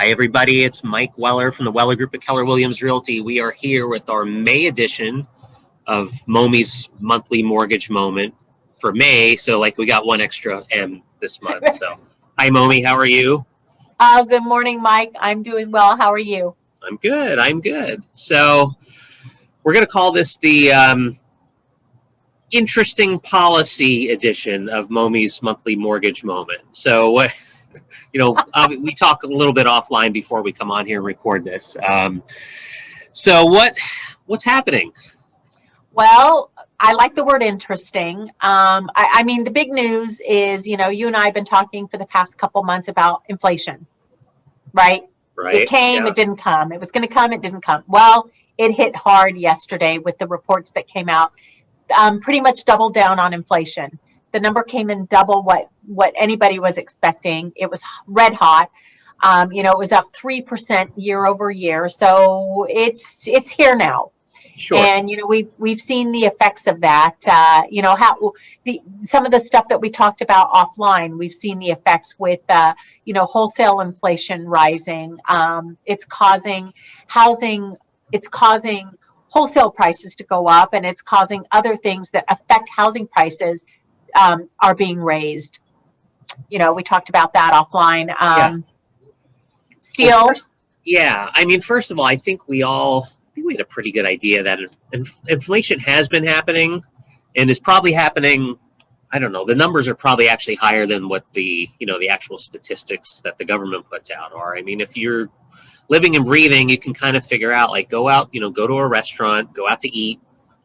Hi, everybody. It's Mike Weller from the Weller Group at Keller Williams Realty. We are here with our May edition of Momi's monthly mortgage moment for May. So, like, we got one extra M this month. So, hi, Momi. How are you? Good morning, Mike. I'm doing well. How are you? I'm good. So, we're going to call this the interesting policy edition of Momi's monthly mortgage moment. So, we talk a little bit offline before we come on here and record this. So what's happening? Well, I like the word interesting. I mean, the big news is, you and I have been talking for the past couple months about inflation, right? It came, It didn't come. It was going to come, it didn't come. Well, it hit hard yesterday with the reports that came out. Pretty much doubled down on inflation. The number came in double what anybody was expecting. It was red hot. It was up 3% year over year. So it's here now. Sure. And we've seen the effects of that. Some of the stuff that we talked about offline, we've seen the effects with wholesale inflation rising. It's causing wholesale prices to go up, and it's causing other things that affect housing prices are being raised. We talked about that offline. Steel. First of all, I think we had a pretty good idea that inflation has been happening and is probably happening. I don't know. The numbers are probably actually higher than what the actual statistics that the government puts out are. I mean, if you're living and breathing, you can kind of figure out, like, go out, go to a restaurant, go out to eat.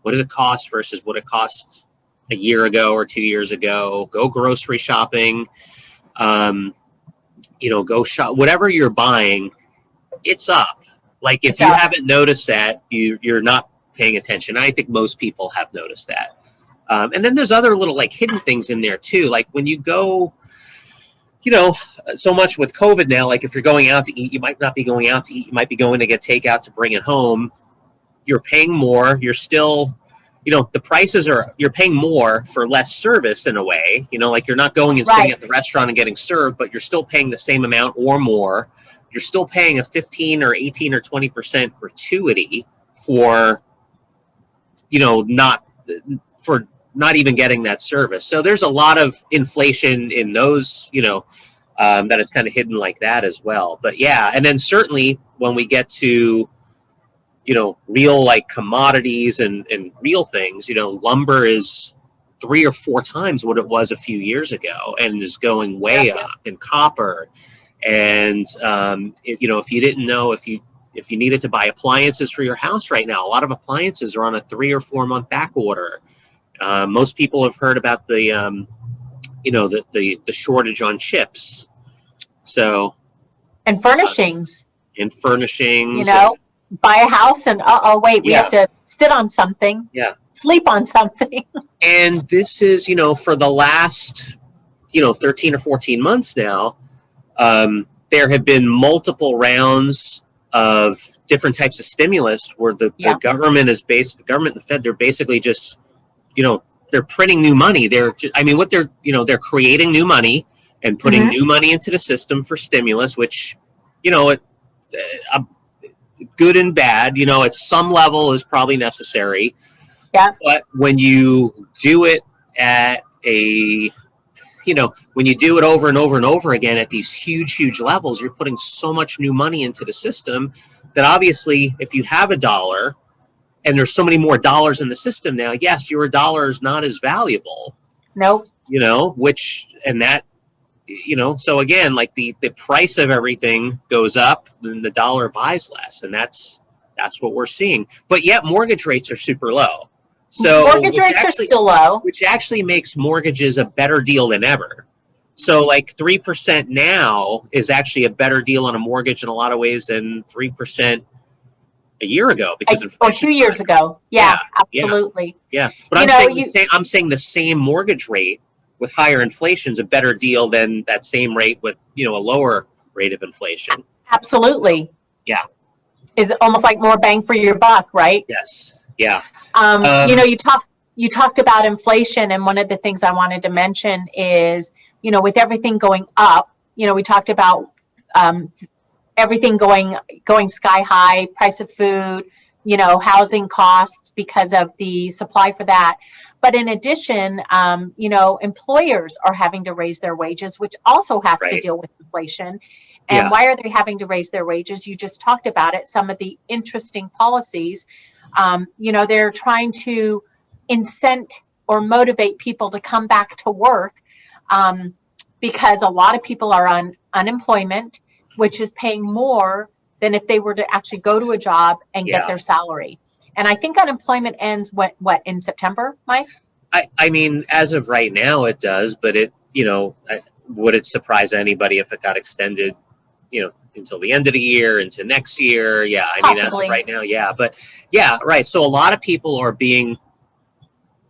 What does it cost versus what it costs a year ago or 2 years ago? Go grocery shopping, go shop, whatever you're buying, it's up. Like, if you haven't noticed that, you're not paying attention. I think most people have noticed that. And then there's other little, like, hidden things in there too. Like, when you go, so much with COVID now, like, if you're going out to eat, you might not be going out to eat. You might be going to get takeout to bring it home. You're paying more. You're still, the prices you're paying more for less service in a way. Like, you're not going and sitting at the restaurant and getting served, but you're still paying the same amount or more. You're still paying a 15 or 18 or 20% gratuity for, not even getting that service. So there's a lot of inflation in those, that is kind of hidden like that as well. But yeah, and then certainly when we get to, real, like, commodities and real things, lumber is 3 or 4 times what it was a few years ago and is going way up, and copper. And, if you didn't know, if you needed to buy appliances for your house right now, a lot of appliances are on a 3 or 4 month back order. Most people have heard about the shortage on chips. So. And furnishings. Buy a house and we have to sit on something. Yeah. Sleep on something. And this is, for the last, 13 or 14 months now, there have been multiple rounds of different types of stimulus where the government the government and the Fed, they're basically just, they're printing new money. They're creating new money and putting new money into the system for stimulus, which, good and bad, at some level is probably necessary. Yeah. But when you do it when you do it over and over and over again at these huge levels, you're putting so much new money into the system that obviously if you have $1 and there's so many more dollars in the system now, yes, your dollar is not as valuable. Nope. So again, like, the price of everything goes up, then the dollar buys less, and that's what we're seeing. But yet mortgage rates are super low. So mortgage rates are still low, which actually makes mortgages a better deal than ever. So, like, 3% now is actually a better deal on a mortgage in a lot of ways than 3% a year ago, because or 2 years ago. Yeah, absolutely. Yeah. But I'm saying the same mortgage rate with higher inflation is a better deal than that same rate with, a lower rate of inflation. Absolutely. Yeah. Is almost like more bang for your buck, right? Yes. Yeah. You talked about inflation, and one of the things I wanted to mention is, with everything going up, we talked about everything going sky high, price of food, housing costs because of the supply for that. But in addition, employers are having to raise their wages, which also has to deal with inflation. And why are they having to raise their wages? You just talked about it. Some of the interesting policies, they're trying to incent or motivate people to come back to work because a lot of people are on unemployment, which is paying more than if they were to actually go to a job and get their salary. And I think unemployment ends what in September, Mike? I mean, as of right now, it does, but would it surprise anybody if it got extended, until the end of the year, into next year? Yeah, I mean, as of right now, yeah. But yeah, right. So a lot of people are being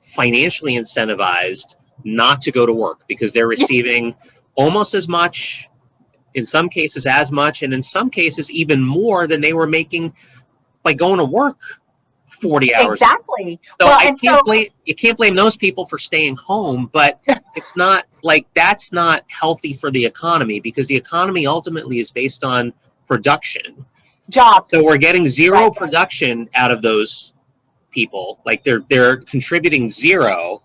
financially incentivized not to go to work because they're receiving almost as much, in some cases as much, and in some cases even more than they were making by going to work 40 hours. Exactly. So you can't blame those people for staying home, but it's not like that's not healthy for the economy because the economy ultimately is based on production. Jobs. So we're getting zero production out of those people. Like they're contributing zero,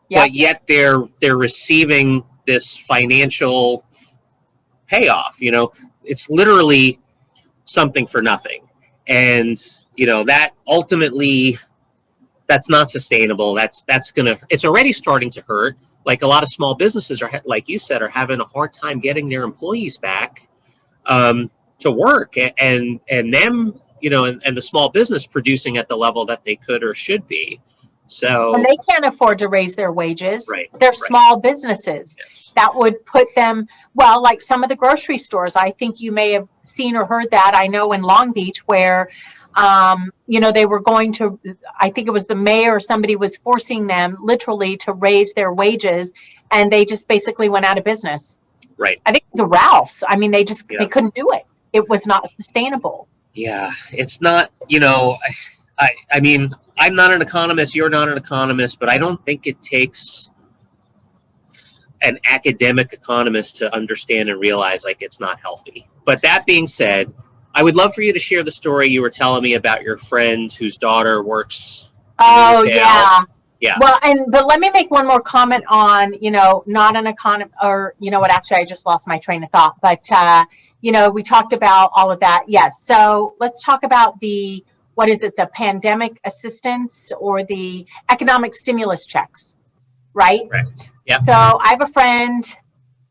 but yet they're receiving this financial payoff. It's literally something for nothing. And that ultimately, that's not sustainable. It's already starting to hurt. Like a lot of small businesses are, like you said, are having a hard time getting their employees back to work, and them, and the small business producing at the level that they could or should be. So and they can't afford to raise their wages. They're small businesses. Yes. That would put them, like some of the grocery stores. I think you may have seen or heard that. I know in Long Beach where, they were going to, I think it was the mayor or somebody was forcing them literally to raise their wages, and they just basically went out of business. Right. I think it was a Ralph's. I mean, they couldn't do it. It was not sustainable. Yeah, it's not, I mean, I'm not an economist, you're not an economist, but I don't think it takes an academic economist to understand and realize it's not healthy. But that being said, I would love for you to share the story you were telling me about your friend whose daughter works. Oh, yeah. Yeah. Well, but let me make one more comment on, not an economist, or what, actually, I just lost my train of thought. But, we talked about all of that. Yes. So let's talk about the pandemic assistance or the economic stimulus checks, right? Right. Yeah. So I have a friend,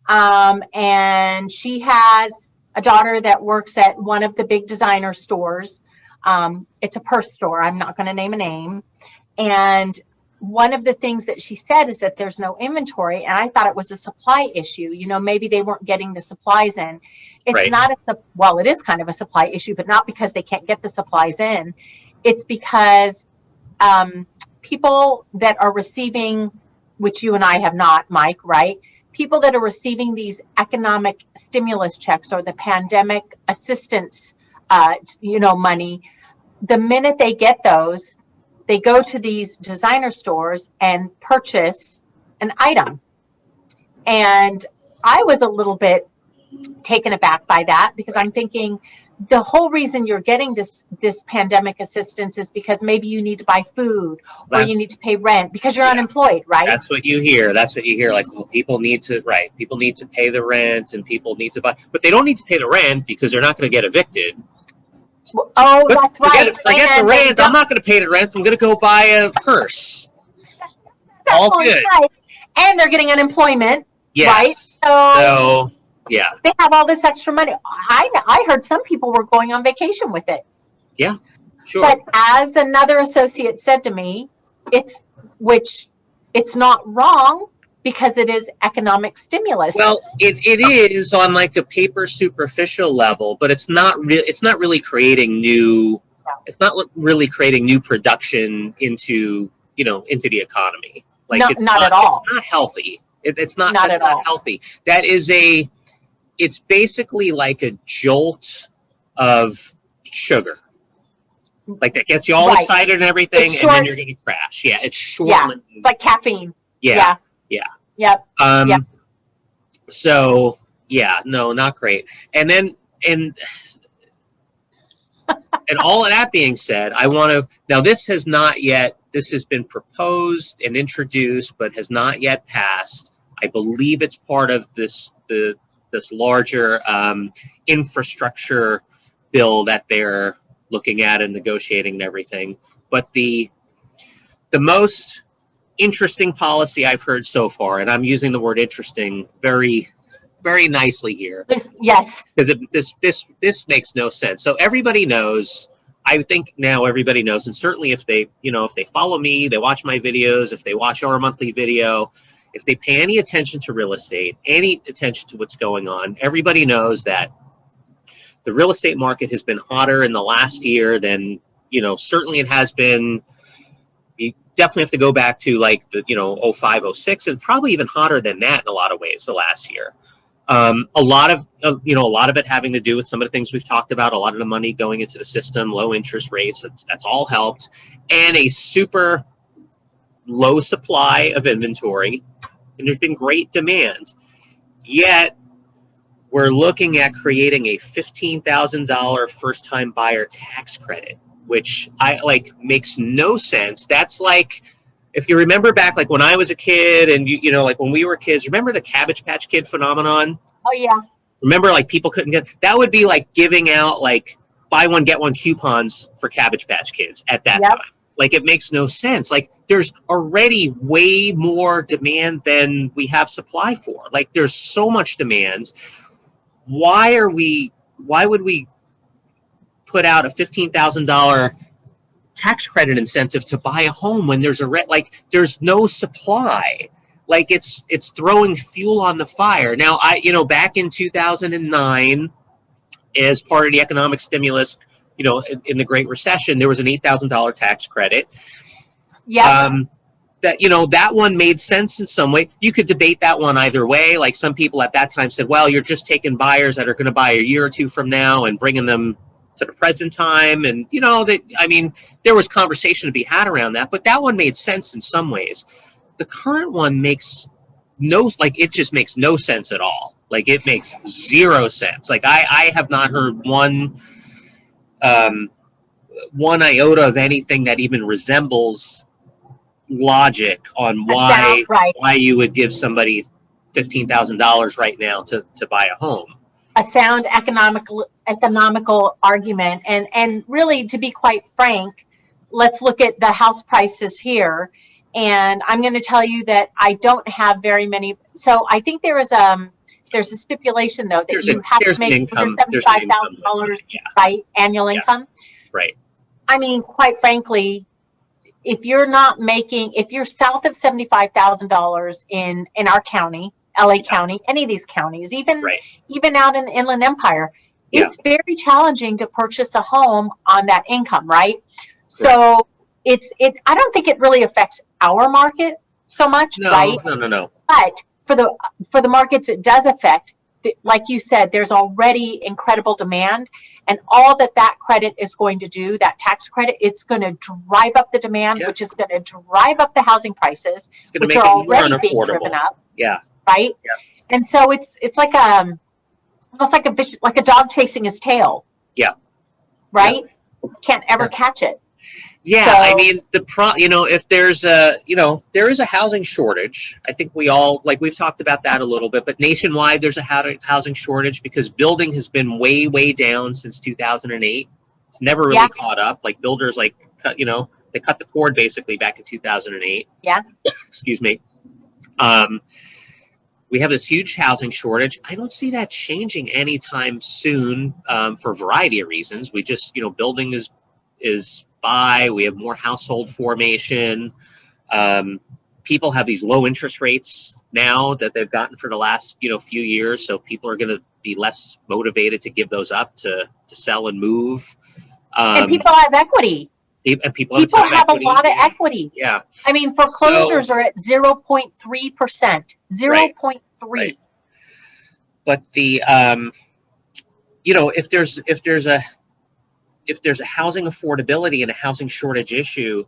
and she has a daughter that works at one of the big designer stores. It's a purse store. I'm not going to name a name. And one of the things that she said is that there's no inventory. And I thought it was a supply issue. Maybe they weren't getting the supplies in. It's not it is kind of a supply issue, but not because they can't get the supplies in. It's because people that are receiving, which you and I have not, Mike, right? People that are receiving these economic stimulus checks or the pandemic assistance, money, the minute they get those, they go to these designer stores and purchase an item. And I was a little bit taken aback by that because I'm thinking the whole reason you're getting this pandemic assistance is because maybe you need to buy food or you need to pay rent because you're unemployed, right? That's what you hear. Like, well, people need to pay the rent and people need to buy, but they don't need to pay the rent because they're not going to get evicted. Oh, but that's right. Forget the rent. I'm not going to pay the rent. I'm going to go buy a purse. All good. Right. And they're getting unemployment, right? So, yeah. They have all this extra money. I heard some people were going on vacation with it. Yeah, sure. But as another associate said to me, it's not wrong because it is economic stimulus. Well, it is on like a paper superficial level, but it's not really creating new. It's not really creating new production into the economy. Like not at all. It's not healthy. It's not at all healthy. It's basically like a jolt of sugar. Like that gets you all excited and everything, and then you're going to crash. Yeah, it's short. Yeah, it's like caffeine. Yeah. Yep. So yeah, no, not great. And then and all of that being said, I want to, now this has been proposed and introduced, but has not yet passed. I believe it's part of this larger infrastructure bill that they're looking at and negotiating and everything. But the most interesting policy I've heard so far, and I'm using the word interesting very, very nicely here. Yes. Because this makes no sense. So everybody knows, I think now everybody knows, and certainly if they follow me, they watch my videos, if they watch our monthly video, if they pay any attention to real estate, any attention to what's going on, everybody knows that the real estate market has been hotter in the last year than, certainly it has been. You definitely have to go back to like the, 05, 06, and probably even hotter than that in a lot of ways the last year. A lot of it having to do with some of the things we've talked about, a lot of the money going into the system, low interest rates, that's all helped, and a super low supply of inventory, and there's been great demand. Yet we're looking at creating a $15,000 first-time buyer tax credit, which makes no sense. That's like, if you remember back, like when I was a kid, and like when we were kids, remember the Cabbage Patch Kid phenomenon? Oh yeah. Remember, like people couldn't get, that would be like giving out like buy one get one coupons for Cabbage Patch Kids at that time. Like it makes no sense. Like there's already way more demand than we have supply for. Like there's so much demand. Why would we put out a $15,000 tax credit incentive to buy a home when there's there's no supply? Like it's throwing fuel on the fire. Now back in 2009, as part of the economic stimulus, in the Great Recession, there was an $8,000 tax credit. Yeah. That one made sense in some way. You could debate that one either way. Like some people at that time said, well, you're just taking buyers that are going to buy a year or two from now and bringing them to the present time. And, there was conversation to be had around that, but that one made sense in some ways. The current one it just makes no sense at all. Like it makes zero sense. Like I have not heard one iota of anything that even resembles logic on why you would give somebody $15,000 right now to buy a home. A sound economical argument, and really, to be quite frank, let's look at the house prices here. And I'm going to tell you that I don't have very many. So I think there's a stipulation though that you have to make $75,000 right annual income. Right. I mean, quite frankly, if you're south of $75,000 in our county, LA County, any of these counties, even out in the Inland Empire, it's very challenging to purchase a home on that income, right? So I don't think it really affects our market so much, right? No. But for the markets it does affect, like you said, there's already incredible demand, and all that credit is going to do, that tax credit, it's going to drive up the demand, which is going to drive up the housing prices, which are already being driven up. Yeah. Right. Yeah. And so it's like almost like a dog chasing his tail. Yeah. Right. Yeah. Can't ever catch it. Yeah, so, I mean, if there is a housing shortage. I think we all, we've talked about that a little bit, but nationwide there's a housing shortage because building has been way, way down since 2008. It's never really caught up. Like builders, they cut the cord basically back in 2008. Yeah. Excuse me. We have this huge housing shortage. I don't see that changing anytime soon for a variety of reasons. We just, building is by, we have more household formation. People have these low interest rates now that they've gotten for the last, few years. So people are going to be less motivated to give those up to sell and move. And people have equity. And people have a lot of equity. Yeah. I mean, foreclosures are at 0.3%. 0.3. Right. But the, if there's a housing affordability and a housing shortage issue,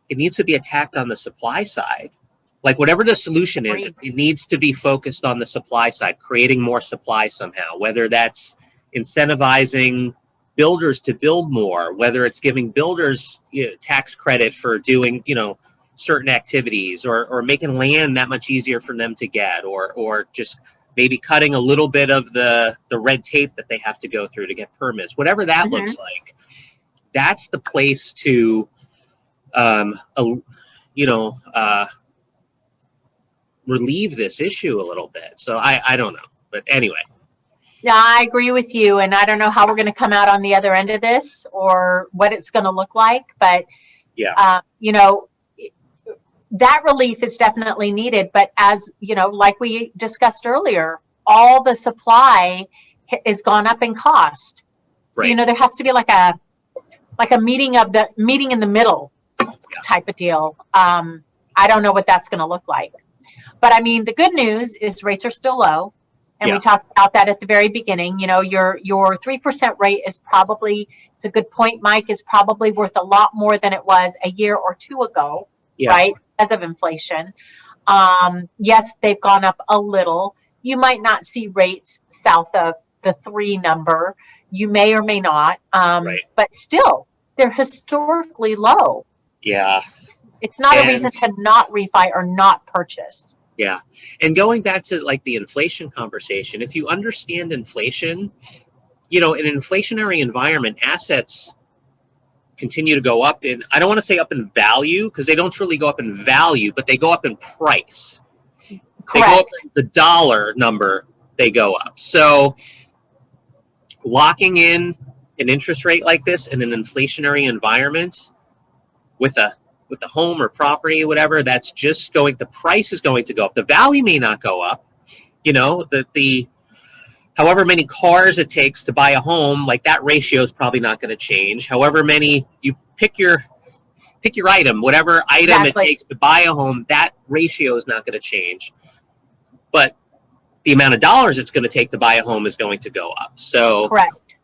it needs to be attacked on the supply side. Like whatever the solution is, it needs to be focused on the supply side, creating more supply somehow, whether that's, incentivizing builders to build more, whether it's giving builders tax credit for doing, certain activities, or making land that much easier for them to get, or just maybe cutting a little bit of the red tape that they have to go through to get permits, whatever that looks like. That's the place to, relieve this issue a little bit. So I don't know, but anyway. Yeah, I agree with you, and I don't know how we're going to come out on the other end of this or what it's going to look like, but that relief is definitely needed. But as like we discussed earlier, all the supply has gone up in cost. So there has to be like a meeting in the middle type of deal. I don't know what that's going to look like, but I mean, the good news is rates are still low. And we talked about that at the very beginning. Your 3% rate is probably, it's a good point, Mike, is probably worth a lot more than it was a year or two ago, right? Because of inflation. Yes, they've gone up a little. You might not see rates south of the 3 number. You may or may not. But still, they're historically low. Yeah. It's not a reason to not refi or not purchase. Yeah. And going back to like the inflation conversation, if you understand inflation, in an inflationary environment, assets continue to go up I don't want to say up in value, because they don't truly go up in value, but they go up in price. Correct. They go up in the dollar number, they go up. So locking in an interest rate like this in an inflationary environment with a home or property or whatever, that's just the price is going to go up. The value may not go up, the however many cars it takes to buy a home, like that ratio is probably not going to change. However many you pick your item, whatever item it takes to buy a home, that ratio is not going to change. But the amount of dollars it's going to take to buy a home is going to go up. So, correct.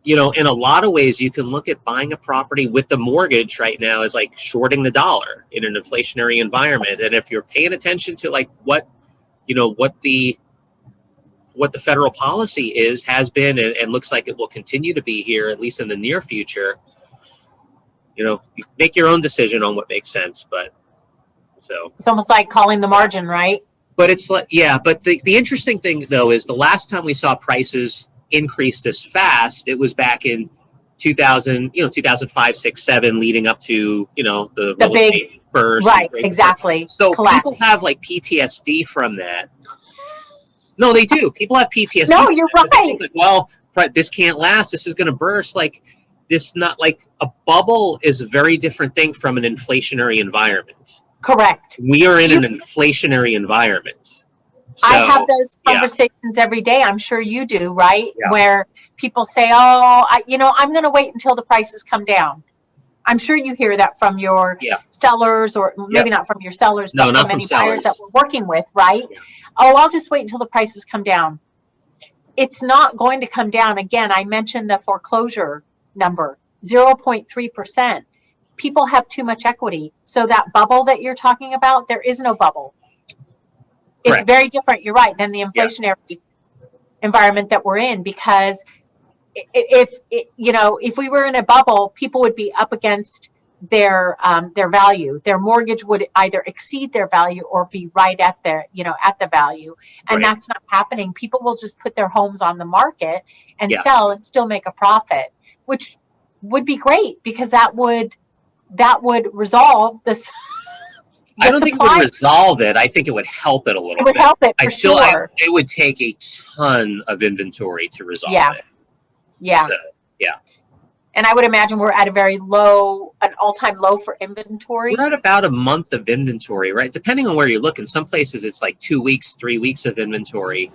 In a lot of ways, you can look at buying a property with the mortgage right now as like shorting the dollar in an inflationary environment. And if you're paying attention to like what the federal policy has been, and looks like it will continue to be here, at least in the near future, you make your own decision on what makes sense. But so it's almost like calling the margin, right? But it's like, but the interesting thing though is the last time we saw prices increased this fast, it was back in 2005, 6, 7, leading up to the real big estate burst. Right, exactly. So collapse. People have like PTSD from that. No, they do. People have PTSD. No, you're right. Like, well, this can't last. This is going to burst. Like this, not like a bubble is a very different thing from an inflationary environment. Correct. We are in an inflationary environment. So, I have those conversations every day. I'm sure you do, right? Yeah. Where people say, "Oh, I'm going to wait until the prices come down." I'm sure you hear that from your sellers, or maybe not from your sellers, but from any buyers that we're working with, right? Yeah. Oh, I'll just wait until the prices come down. It's not going to come down. Again, I mentioned the foreclosure number, 0.3%. People have too much equity. So that bubble that you're talking about, there is no bubble. It's Correct. Very different, you're right, than the inflationary environment that we're in, because if we were in a bubble, people would be up against their value. Their mortgage would either exceed their value or be right at at the value. And that's not happening. People will just put their homes on the market and sell and still make a profit, which would be great, because that would resolve this. I don't think it would resolve it. I think it would help it a little bit. It would help it for sure. It would take a ton of inventory to resolve it. Yeah. So, and I would imagine we're at an all-time low for inventory. We're at about a month of inventory, right? Depending on where you look. In some places, it's like 2 weeks, 3 weeks of inventory.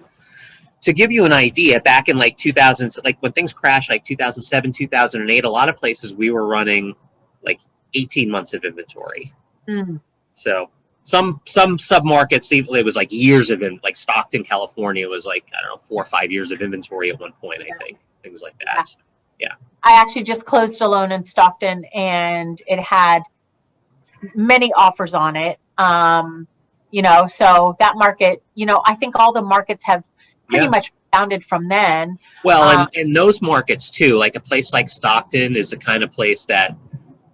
To give you an idea, back in like 2000, like when things crashed, like 2007, 2008, a lot of places we were running like 18 months of inventory. Mm. So some submarkets, it was like years of like Stockton, California was like, I don't know, 4 or 5 years of inventory at one point, I think. Things like that. So, I actually just closed a loan in Stockton, and it had many offers on it. So that market, I think all the markets have pretty much rebounded from then. Well, and those markets too, like a place like Stockton is the kind of place that,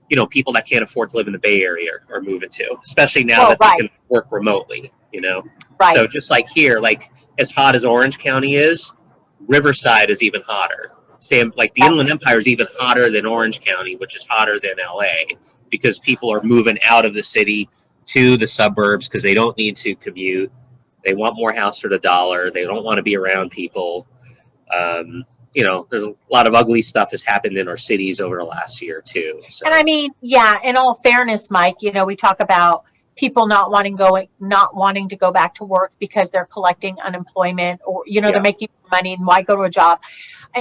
you know, people that can't afford to live in the Bay Area are moving to, especially now that they can work remotely, you know. Right. So just like here, like as hot as Orange County is, Riverside is even hotter. Same, like the Inland Empire is even hotter than Orange County, which is hotter than LA, because people are moving out of the city to the suburbs because they don't need to commute. They want more house for the dollar. They don't want to be around people. You know, there's a lot of ugly stuff has happened in our cities over the last year too. So. And I mean, yeah, in all fairness, Mike, you know, we talk about people not wanting to go back to work because they're collecting unemployment, or, you know, they're making money, and why go to a job?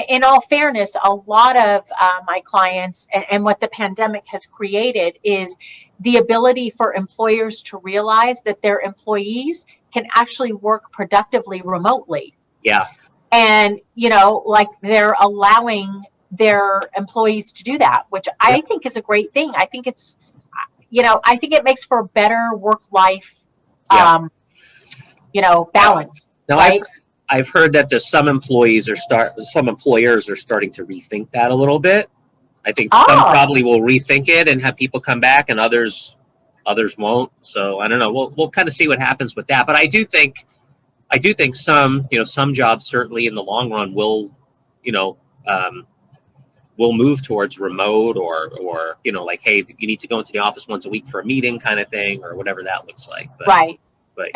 In all fairness, a lot of my clients and what the pandemic has created is the ability for employers to realize that their employees can actually work productively remotely. Yeah. And, you know, like they're allowing their employees to do that, which I think is a great thing. I think it's, you know, I think it makes for a better work-life, you know, balance. Now, right? I've heard that some employers are starting to rethink that a little bit. I think some probably will rethink it and have people come back, and others won't. So I don't know. We'll kind of see what happens with that. But I do think some jobs certainly in the long run will, you know, will move towards remote or you know, like, hey, you need to go into the office once a week for a meeting kind of thing, or whatever that looks like. But,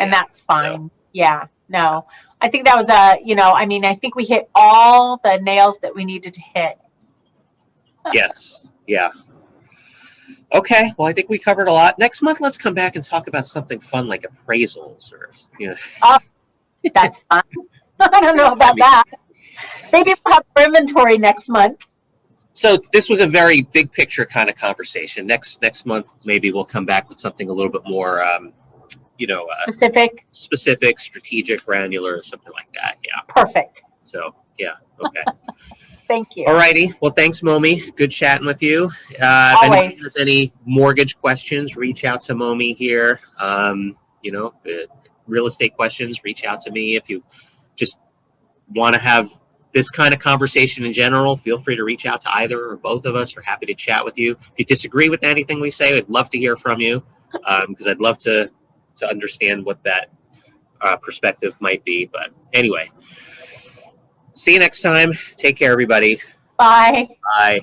and that's fine. So. Yeah, no, I think that was I think we hit all the nails that we needed to hit. Yes. Yeah. Okay. Well, I think we covered a lot. Next month, let's come back and talk about something fun like appraisals, or, you know. Oh, that's fun. I don't know about that. Maybe we'll have inventory next month. So this was a very big picture kind of conversation. Next month, maybe we'll come back with something a little bit more, specific, strategic, granular, something like that. Yeah. Perfect. So, yeah. Okay. Thank you. All righty. Well, thanks, Momi. Good chatting with you. If anyone has any mortgage questions, reach out to Momi here. You know, real estate questions, reach out to me. If you just want to have this kind of conversation in general, feel free to reach out to either or both of us. We're happy to chat with you. If you disagree with anything we say, I'd love to hear from you, because I'd love to understand what that perspective might be. But anyway, see you next time. Take care, everybody. Bye. Bye.